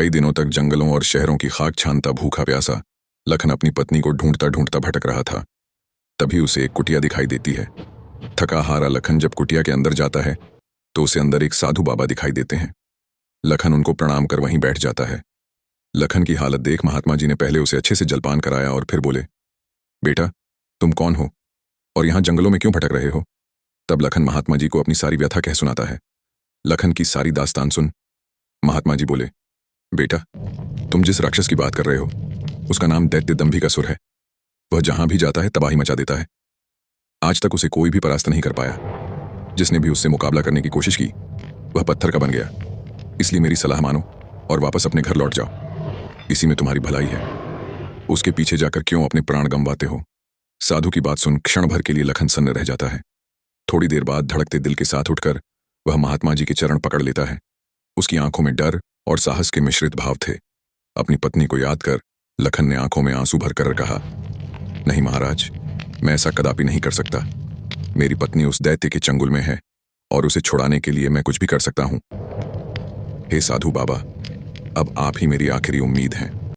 कई दिनों तक जंगलों और शहरों की खाक छानता भूखा प्यासा लखन अपनी पत्नी को ढूंढता ढूंढता भटक रहा था। तभी उसे एक कुटिया दिखाई देती है। थका हारा लखन जब कुटिया के अंदर जाता है तो उसे अंदर एक साधु बाबा दिखाई देते हैं। लखन उनको प्रणाम कर वहीं बैठ जाता है। लखन की हालत देख महात्मा जी ने पहले उसे अच्छे से जलपान कराया और फिर बोले, बेटा, तुम कौन हो और यहाँ जंगलों में क्यों भटक रहे हो? तब लखन महात्मा जी को अपनी सारी व्यथा कह सुनाता है। लखन की सारी दास्तान सुन महात्मा जी बोले, बेटा, तुम जिस राक्षस की बात कर रहे हो उसका नाम दैत्य दंभिकासुर है। वह जहां भी जाता है तबाही मचा देता है। आज तक उसे कोई भी परास्त नहीं कर पाया। जिसने भी उससे मुकाबला करने की कोशिश की वह पत्थर का बन गया। इसलिए मेरी सलाह मानो और वापस अपने घर लौट जाओ। इसी में तुम्हारी भलाई है। उसके पीछे जाकर क्यों अपने प्राण गंवाते हो? साधु की बात सुन क्षण भर के लिए लखन सन्न रह जाता है। थोड़ी देर बाद धड़कते दिल के साथ उठकर वह महात्मा जी के चरण पकड़ लेता है। उसकी आंखों में डर और साहस के मिश्रित भाव थे। अपनी पत्नी को याद कर लखन ने आंखों में आंसू भरकर कहा, नहीं महाराज, मैं ऐसा कदापि नहीं कर सकता। मेरी पत्नी उस दैत्य के चंगुल में है और उसे छुड़ाने के लिए मैं कुछ भी कर सकता हूं। हे साधु बाबा, अब आप ही मेरी आखिरी उम्मीद हैं।